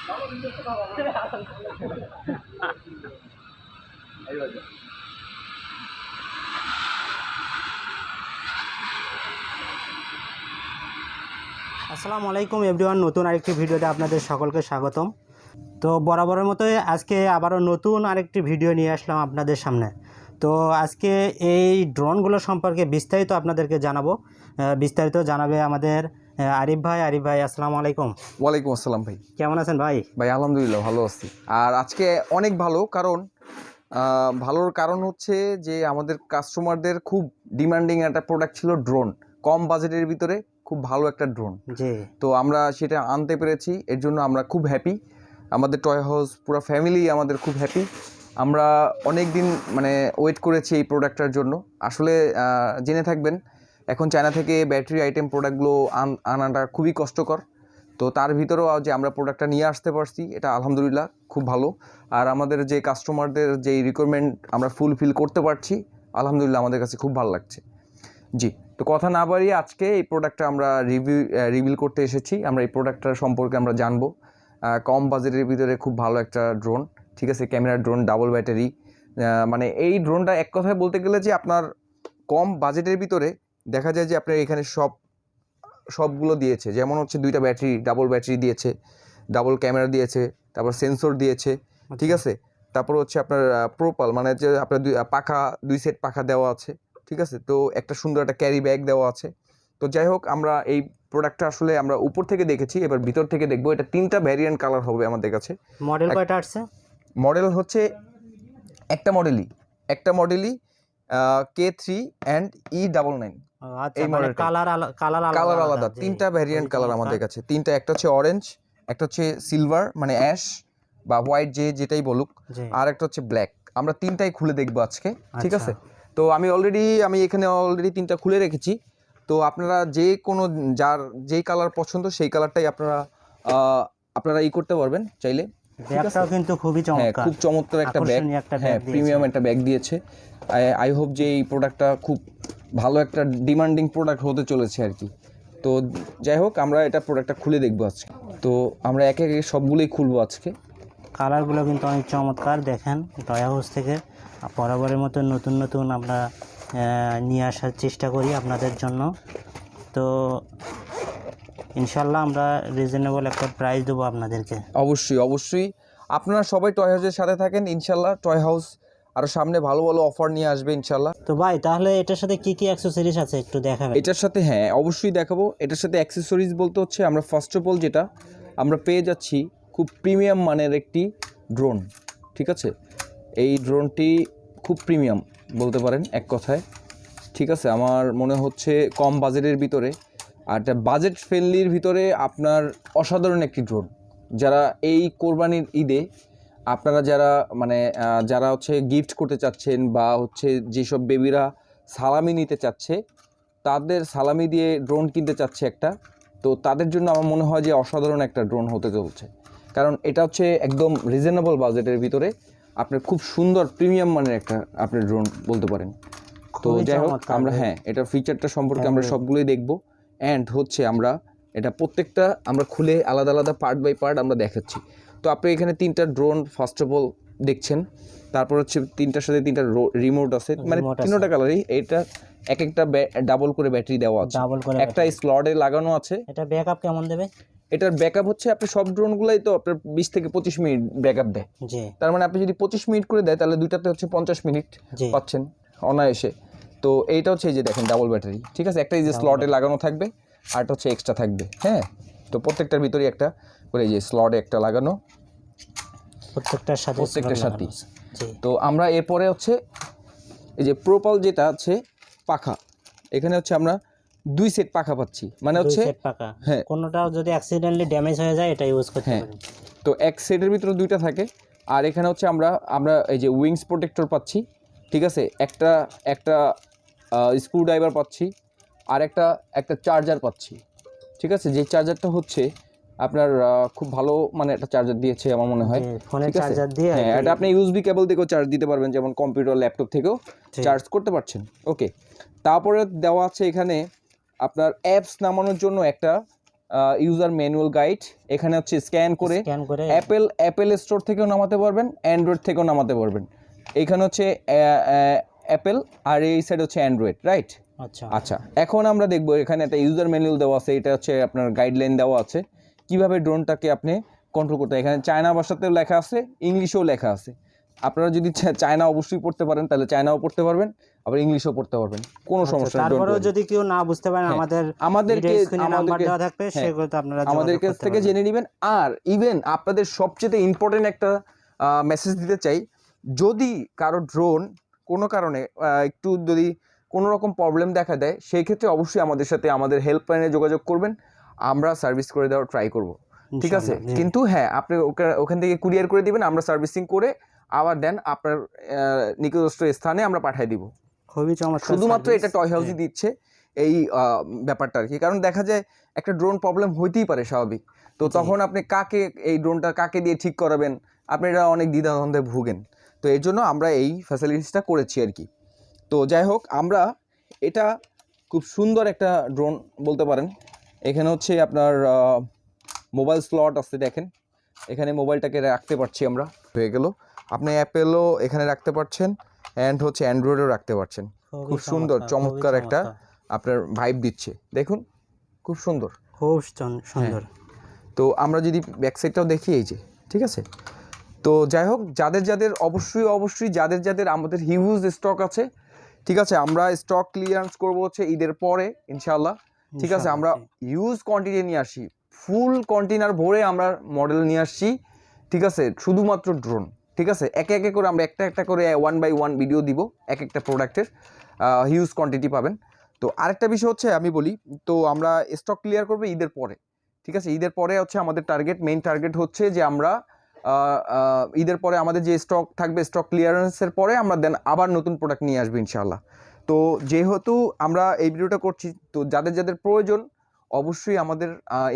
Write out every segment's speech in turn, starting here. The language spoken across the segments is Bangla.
আসসালামু আলাইকুম এভরিওয়ান, নতুন আরেকটি ভিডিওতে আপনাদের সকলকে স্বাগতম। তো বরাবরের মতোই আজকে আবারও নতুন আরেকটি ভিডিও নিয়ে আসলাম আপনাদের সামনে। তো আজকে এই ড্রোনগুলো সম্পর্কে বিস্তারিত আপনাদেরকে জানাবো। বিস্তারিত জানাবে আমাদের আরিফ ভাই। আসসালামু আলাইকুম। ওয়ালাইকুম আসসালাম ভাই, কেমন আছেন ভাই? ভাই আলহামদুলিল্লাহ ভালো আছি। আর আজকে অনেক ভালো, কারণ ভালোর কারণ হচ্ছে যে আমাদের কাস্টমারদের খুব ডিমান্ডিং একটা প্রোডাক্ট ছিল ড্রোন, কম বাজেটের ভিতরে খুব ভালো একটা ড্রোন। জি, তো আমরা সেটা আনতে পেরেছি, এর জন্য আমরা খুব হ্যাপি। আমাদের টয় হাউস পুরো ফ্যামিলি আমাদের খুব হ্যাপি। আমরা অনেক দিন ওয়েট করেছি এই প্রোডাক্টটার জন্য। আসলে জেনে থাকবেন, এখন চায়না থেকে ব্যাটারি আইটেম প্রোডাক্টগুলো আনাটা খুবই কষ্টকর। তো তার ভিতরেও যে আমরা প্রোডাক্টটা নিয়ে আসতে পারছি, এটা আলহামদুলিল্লাহ খুব ভালো। আর আমাদের যে কাস্টমারদের যে রিকোয়ারমেন্ট আমরা ফুলফিল করতে পারছি, আলহামদুলিল্লাহ আমাদের কাছে খুব ভালো লাগছে। জি, তো কথা না বাড়িয়ে আজকে এই প্রোডাক্টটা আমরা রিভিল করতে এসেছি। আমরা এই প্রোডাক্টটার সম্পর্কে আমরা জানবো। কম বাজেটের ভিতরে খুব ভালো একটা ড্রোন, ঠিক আছে, ক্যামেরা ড্রোন, ডাবল ব্যাটারি। এই ড্রোনটা এক কথায় বলতে গেলে যে আপনার কম বাজেটের ভিতরে দেখা যায় যে আপনার এখানে সবগুলো দিয়েছে। যেমন হচ্ছে দুইটা ব্যাটারি, ডাবল ব্যাটারি দিয়েছে, ডাবল ক্যামেরা দিয়েছে, তারপর সেন্সর দিয়েছে, ঠিক আছে। তারপর হচ্ছে আপনার প্রোপাল, মানে যে আপনার দুই সেট পাখা দেওয়া আছে, ঠিক আছে। তো একটা সুন্দর একটা ক্যারি ব্যাগ দেওয়া আছে। তো যাই হোক, আমরা এই প্রোডাক্টটা আসলে আমরা উপর থেকে দেখেছি, এবার ভিতর থেকে দেখবো। এটা 3টা ভ্যারিয়েন্ট কালার হবে আমাদের কাছে। মডেল কয়টা আসছে? মডেল হচ্ছে একটা মডেলই K3 অ্যান্ড E99। এই মডেল কালার আলাদা 3টা ভ্যারিয়েন্ট কালার আমাদের কাছে। 3টা, একটা হচ্ছে অরেঞ্জ, একটা হচ্ছে সিলভার মানে অ্যাশ বা হোয়াইট, যেটাই বলুক, আর একটা হচ্ছে ব্ল্যাক। আমরা 3টাই খুলে দেখবো আজকে, ঠিক আছে। তো আমি এখানে অলরেডি 3টা খুলে রেখেছি। তো আপনারা যার যেই কালার পছন্দ সেই কালারটাই আপনারা করতে পারবেন চাইলে। ব্যাগটাও কিন্তু খুবই চমৎকার, খুব চমৎকার একটা ব্যাগ, প্রিমিয়াম একটা ব্যাগ দিয়েছে। আই হোপ যে এই প্রোডাক্টটা খুব ভালো একটা ডিমান্ডিং প্রোডাক্ট হতে চলেছে আর কি। তো যাই হোক, আমরা এটা প্রোডাক্টটা খুলে দেখবো আজকে। তো আমরা একে একে সবগুলোই খুলবো আজকে। কালারগুলো কিন্তু অনেক চমৎকার। দেখেন, টয় হাউস থেকে বরাবরের মতো নতুন আমরা নিয়ে আসার চেষ্টা করি আপনাদের জন্য। তো ইনশাল্লাহ আমরা রিজনেবল একটা প্রাইস দেবো আপনাদেরকে। অবশ্যই আপনারা সবাই টয় হাউসের সাথে থাকেন, ইনশাল্লাহ টয় হাউস আরও সামনে ভালো ভালো অফার নিয়ে আসবে ইনশাল্লাহ। তো ভাই, তাহলে এটার সাথে কি অ্যাক্সেসরিজ আছে একটু দেখাবেন? এটার সাথে অবশ্যই দেখাবো। এটার সাথে অ্যাক্সেসরিজ বলতে হচ্ছে আমরা ফার্স্ট অফ অল যেটা আমরা পেয়ে যাচ্ছি, খুব প্রিমিয়াম মানের একটি ড্রোন, ঠিক আছে। এই ড্রোনটি খুব প্রিমিয়াম বলতে পারেন এক কথায়, ঠিক আছে। আমার মনে হচ্ছে কম বাজেটের ভিতরে, আর এটা বাজেট ফ্রেন্ডলির ভিতরে আপনার অসাধারণ একটি ড্রোন। যারা এই কোরবানির ঈদে আপনারা যারা হচ্ছে গিফট করতে চাচ্ছেন, বা হচ্ছে যেসব বেবিরা সালামি নিতে চাচ্ছে, তাদের সালামি দিয়ে ড্রোন কিনতে চাচ্ছে একটা, তো তাদের জন্য আমার মনে হয় যে অসাধারণ একটা ড্রোন হতে চলছে। কারণ এটা হচ্ছে একদম রিজনেবল বাজেটের ভিতরে আপনার খুব সুন্দর প্রিমিয়াম মানের একটা আপনি ড্রোন বলতে পারেন। তো যাই হোক, আমরা এটার ফিচারটা সম্পর্কে আমরা সবগুলোই দেখবো। অ্যান্ড হচ্ছে আমরা এটা প্রত্যেকটা আমরা খুলে আলাদা আলাদা পার্ট বাই পার্ট আমরা দেখাচ্ছি। তো আপনি এখানে 3টা ড্রোন ফার্স্ট অফ অল দেখছেন। তারপর হচ্ছে 3টার সাথে 3টা রিমোট আছে, মানে 3টা কালারই। এটা একটা ডাবল করে ব্যাটারি দেওয়া আছে, একটা স্লটে লাগানো আছে। এটা ব্যাকআপ কেমন দেবে? এটার ব্যাকআপ হচ্ছে, আপনি সব ড্রোনগুলাই তো আপনার 20 থেকে 25 মিনিট ব্যাকআপ দেয়। তার মানে আপনি যদি 25 মিনিট করে দেয়, তাহলে দুইটাতে হচ্ছে 50 মিনিট পাচ্ছেন অনায়াসে। তো এইটা হচ্ছে এই যে দেখেন ডাবল ব্যাটারি, ঠিক আছে। একটা এই যে স্লটে লাগানো থাকবে, আর একটা হচ্ছে এক্সট্রা থাকবে। তো প্রত্যেকটার ভিতরেই একটা করে এই যে স্লটে একটা লাগানো, প্রত্যেকটার সাথে। তো আমরা এরপরে হচ্ছে এই যে প্রোপাল যেটা আছে পাখা, এখানে হচ্ছে আমরা 2 সেট পাখা পাচ্ছি, মানে হচ্ছে কোনোটাও যদি অ্যাক্সিডেন্টলি ড্যামেজ হয়ে যায় এটা ইউজ করতে পারেন। তো এক সেটের ভিতরে 2টা থাকে। আর এখানে হচ্ছে আমরা এই যে উইংস প্রোটেক্টর পাচ্ছি, ঠিক আছে। একটা স্ক্রু ড্রাইভার পাচ্ছি, আর একটা চার্জার পাচ্ছি, ঠিক আছে। যে চার্জারটা হচ্ছে আপনার খুব ভালো মানে একটা চার্জার দিয়েছে আমার মনে হয়, ফোনের চার্জার দিয়ে। এটা আপনি ইউএসবি কেবল থেকেও চার্জ দিতে পারবেন, যেমন কম্পিউটার ল্যাপটপ থেকেও চার্জ করতে পারছেন। ওকে, তারপরে দেওয়া আছে এখানে আপনার অ্যাপস নামানোর জন্য একটা ইউজার ম্যানুয়াল গাইড, এখানে হচ্ছে স্ক্যান করে স্ক্যান করে অ্যাপেল স্টোর থেকেও নামাতে পারবেন, অ্যান্ড্রয়েড থেকেও নামাতে পারবেন। এইখানে হচ্ছে অ্যাপেল আর এই সাইড হচ্ছে অ্যান্ড্রয়েড, রাইট? আচ্ছা আচ্ছা, এখন আমরা দেখবো এখানে একটা ইউজার ম্যানুয়াল দেওয়া আছে, এটা হচ্ছে আপনার গাইডলাইন দেওয়া আছে কিভাবে ড্রোনটাকে আপনি কন্ট্রোল করতে হয়। এখানে চায়না ভাষাতেও লেখা আছে, ইংলিশেও লেখা আছে। আপনারা যদি চায়না অবশ্যই পড়তে পারেন তাহলে চায়নাও পড়তে পারবেন, আবার ইংলিশও পড়তে পারবেন, কোনো সমস্যা নেই। তারপরেও যদি কেউ না বুঝতে পারেন আমাদেরকে নাম্বার দেওয়া থাকবে, সেগুলো আপনারা আমাদের কাছ থেকে জেনে নেবেন। আর ইভেন আপনাদের সবচেয়ে ইম্পর্টেন্ট একটা মেসেজ দিতে চাই, যদি কারো ড্রোন কোনো কারণে একটু যদি কোনো রকম প্রবলেম দেখা দেয়, সেই ক্ষেত্রে অবশ্যই আমাদের সাথে আমাদের হেল্পলাইনে যোগাযোগ করবেন, আমরা সার্ভিস করে দেওয়ার ট্রাই করব, ঠিক আছে? কিন্তু হ্যাঁ, আপনি ওখান থেকে কুরিয়ার করে দিবেন, আমরা সার্ভিসিং করে আবার দেন আপনার নিকটস্থ স্থানে আমরা পাঠিয়ে দিব। খুবই চমৎকার। শুধুমাত্র এটা টয় হাউসই দিচ্ছে এই ব্যাপারটা আর কি, কারণ দেখা যায় একটা ড্রোন প্রবলেম হইতেই পারে স্বাভাবিক, তো তখন আপনি কাকে এই ড্রোনটা কাকে দিয়ে ঠিক করাবেন, আপনারা অনেক দ্বিধাদ্বন্দ্বে ভুগেন। তো এর জন্য আমরা এই ফ্যাসিলিটিসটা করেছি আর কি। তো যাই হোক, আমরা এটা খুব সুন্দর একটা ড্রোন বলতে পারেন। এখানে হচ্ছে আপনার মোবাইল স্লট আছে, দেখেন এখানে মোবাইলটাকে রাখতে পারছি আমরা, হয়ে গেল। আপনি অ্যাপেলও এখানে রাখতে পারছেন, অ্যান্ড হচ্ছে অ্যান্ড্রয়েডও রাখতে পারছেন। খুব সুন্দর চমৎকার একটা আপনার ভাইব দিচ্ছে, দেখুন খুব সুন্দর, খুব সুন্দর। তো আমরা যদি ব্যাক সাইডটাও দেখি, এই যে ঠিক আছে। তো যাই হোক, যাদের অবশ্যই যাদের আমাদের হিউজ স্টক আছে, ঠিক আছে, আমরা স্টক ক্লিয়ারেন্স করবো হচ্ছে ঈদের পরে ইনশাআল্লাহ, ঠিক আছে। আমরা হিউজ কোয়ান্টিটি নিয়ে আসি, ফুল কন্টেনার ভরে আমরা মডেল নিয়ে আসছি, ঠিক আছে, শুধুমাত্র ড্রোন, ঠিক আছে। একে একে করে আমরা একটা করে 1 বাই 1 ভিডিও দিব এক একটা প্রোডাক্টের, হিউজ কোয়ান্টিটি পাবেন। তো আরেকটা বিষয় হচ্ছে আমি বলি, তো আমরা স্টক ক্লিয়ার করবো ঈদের পরে, ঠিক আছে। ঈদের পরে হচ্ছে আমাদের মেইন টার্গেট হচ্ছে যে আমরা ঈদের পরে আমাদের যে স্টক থাকবে, স্টক ক্লিয়ারেন্সের পরে আমরা দেন আবার নতুন প্রোডাক্ট নিয়ে আসবো ইনশাআল্লাহ। তো যেহেতু আমরা এই ভিডিওটা করছি, তো যাদের প্রয়োজন অবশ্যই আমাদের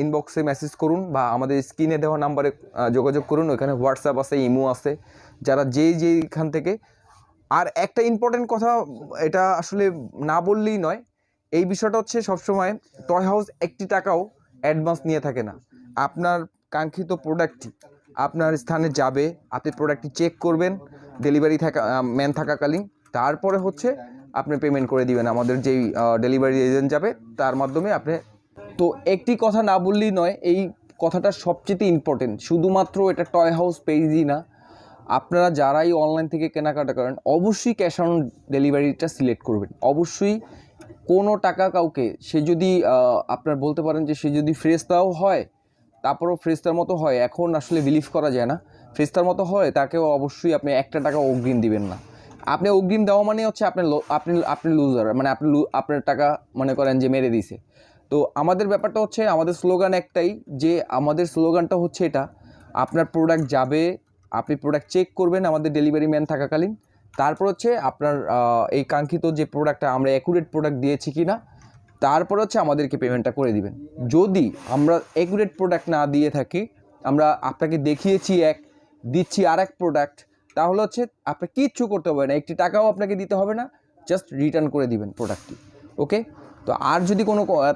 ইনবক্সে মেসেজ করুন বা আমাদের স্ক্রিনে দেওয়া নাম্বারে যোগাযোগ করুন, ওখানে হোয়াটসঅ্যাপ আছে, ইমো আছে, যারা যেইখান থেকে। আর একটা ইম্পর্টেন্ট কথা, এটা আসলে না বললেই নয়, এই বিষয়টা হচ্ছে সবসময় টয় হাউস একটি টাকাও অ্যাডভান্স নিয়ে থাকে না। আপনার কাঙ্ক্ষিত প্রোডাক্টটি আপনার স্থানে যাবে, আপনি প্রোডাক্টটি চেক করবেন ডেলিভারি ম্যান থাকাকালীন, তারপরে হচ্ছে আপনি পেমেন্ট করে দিবেন আমাদের যেই ডেলিভারি এজেন্ট যাবে তার মাধ্যমে আপনি। তো একটি কথা না বললেই নয়, এই কথাটা সবচেয়ে ইম্পর্টেন্ট, শুধুমাত্র এটা টয় হাউস পেজই না, আপনারা যারাই অনলাইন থেকে কেনাকাটা করেন অবশ্যই ক্যাশ অন ডেলিভারিটা সিলেক্ট করবেন। অবশ্যই কোনো টাকা কাউকে, সে যদি আপনার বলতে পারেন যে সে যদি ফ্রেশতাও হয়, তারপরও ফ্রেশতার মতো হয়, এখন আসলে বিলিভ করা যায় না, ফ্রেশতার মতো হয়, তাকেও অবশ্যই আপনি একটা টাকা অগ্রিম দিবেন না। আপনি অগ্রিম দেওয়া মানে হচ্ছে আপনি লুজার, মানে আপনার টাকা মনে করেন যে মেরে দিছে। তো আমাদের ব্যাপারটা হচ্ছে, আমাদের স্লোগান একটাই, যে আমাদের স্লোগানটা হচ্ছে এটা, আপনার প্রোডাক্ট যাবে, আপনি প্রোডাক্ট চেক করবেন আমাদের ডেলিভারি ম্যান থাকাকালীন, তারপর হচ্ছে আপনার এই কাঙ্ক্ষিত যে প্রোডাক্টটা আমরা অ্যাকুরেট প্রোডাক্ট দিয়েছি কি না, তারপর হচ্ছে আমাদেরকে পেমেন্টটা করে দিবেন। যদি আমরা অ্যাকুরেট প্রোডাক্ট না দিয়ে থাকি, আমরা আপনাকে দেখিয়েছি দিচ্ছি আর এক প্রোডাক্ট, তাহলে হচ্ছে আপনি কিচ্ছু করতে হবে না, একটি টাকাও আপনাকে দিতে হবে না, জাস্ট রিটার্ন করে দিবেন প্রোডাক্টটি, ওকে। তো আর যদি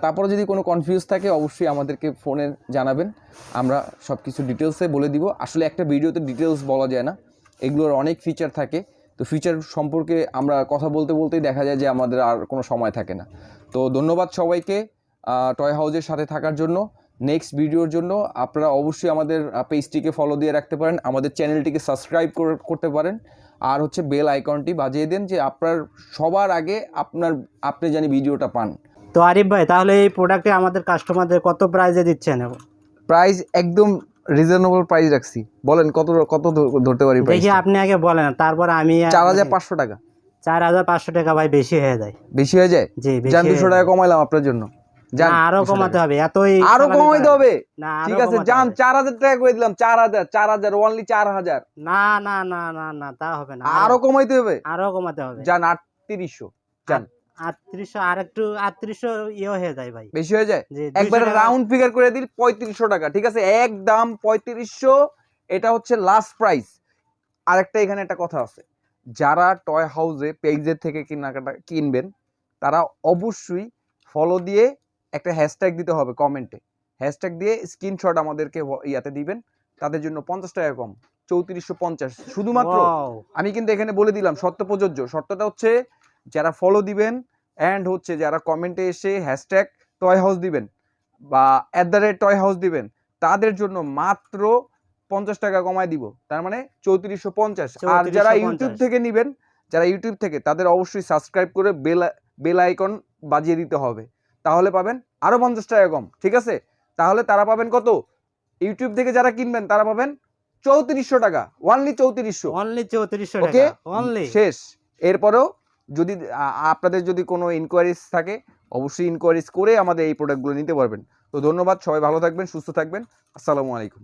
তারপরে যদি কোনো কনফিউজ থাকে অবশ্যই আমাদেরকে ফোনে জানাবেন, আমরা সব কিছু ডিটেলসে বলে দিব। আসলে একটা ভিডিওতে ডিটেলস বলা যায় না, এগুলোর অনেক ফিচার থাকে, তো ফিচার সম্পর্কে আমরা কথা বলতেই দেখা যায় যে আমাদের আর কোনো সময় থাকে না। তো ধন্যবাদ সবাইকে টয় হাউসের সাথে থাকার জন্য। নেক্সট ভিডিওর জন্য আপনারা অবশ্যই আমাদের পেজটিকে ফলো দিয়ে রাখতে পারেন, আমাদের চ্যানেলটিকে সাবস্ক্রাইব করতে পারেন, আর হচ্ছে বেল আইকনটি বাজিয়ে দেন, যে আপনার সবার আগে আপনি জানি ভিডিওটা পান। তো আরিফ ভাই, তাহলে এই প্রোডাক্টে আমাদের কাস্টমারদের কত প্রাইসে দিচ্ছেন? প্রাইস একদম রিজনেবল প্রাইস রাখছি, বলেন কত ধরতে পারি? দেখি আপনি আগে বলেন, তারপর আমি। 4500 টাকা। 4500 টাকা ভাই বেশি হয়ে যায়। বেশি হয়ে যায়? জি, 200 টাকা কমাইলাম আপনার জন্য। আরো কমাতে হবে, আরো কমাইতে হবে? ঠিক আছে, যান 4000 টাকা করে দিলাম, 4000 অনলি 4000। না তা হবে না, আরো কমাইতে হবে, যান 3800, যান 3800, আর একটু 3800 হয়ে যায় ভাই, বেশি হয়ে যায়। একবার রাউন্ড ফিগার করে দিল 3500 টাকা, ঠিক আছে, একদম 3500, এটা হচ্ছে লাস্ট প্রাইস। আরেকটা এখানে একটা কথা আছে, যারা টয় হাউসে পেজের থেকে কিনবেন তারা অবশ্যই ফলো দিয়ে একটা হ্যাশট্যাগ দিতে হবে কমেন্টে, হ্যাশট্যাগ দিয়ে স্ক্রিনশট আমাদেরকে ইয়াতে দিবেন, তাদের জন্য 50 টাকা কম, 3450 শুধুমাত্র। Wow! আমি কিন্তু এখানে বলে দিলাম শর্ত প্রযোজ্য। শর্তটা হচ্ছে যারা ফলো দিবেন অ্যান্ড হচ্ছে যারা কমেন্টে এসে হ্যাশট্যাগ টয় হাউস দিবেন বা @টয় হাউস দিবেন, তাদের জন্য মাত্র 50 টাকা কমায় দিব, তার মানে 3450। আর যারা 3450 ইউটিউব থেকে নিবেন, যারা ইউটিউব থেকে, তাদের অবশ্যই সাবস্ক্রাইব করে বেল আইকন বাজিয়ে দিতে হবে, তাহলে পাবেন আরো 50 টাকা কম। ঠিক আছে, তাহলে তারা পাবেন কত? ইউটিউব থেকে যারা কিনবেন তারা পাবেন 3400 টাকা, অনলি 3400। অনলি 3400 ওকে, টাকা অনলি। শেষ। এরপরেও যদি আপনাদের যদি কোনো ইনকোয়ারিজ থাকে, অবশ্যই ইনকোয়ারিজ করে আমাদের এই প্রোডাক্টগুলো নিতে পারবেন। তো ধন্যবাদ, সবাই ভালো থাকবেন, সুস্থ থাকবেন। আসসালামু আলাইকুম।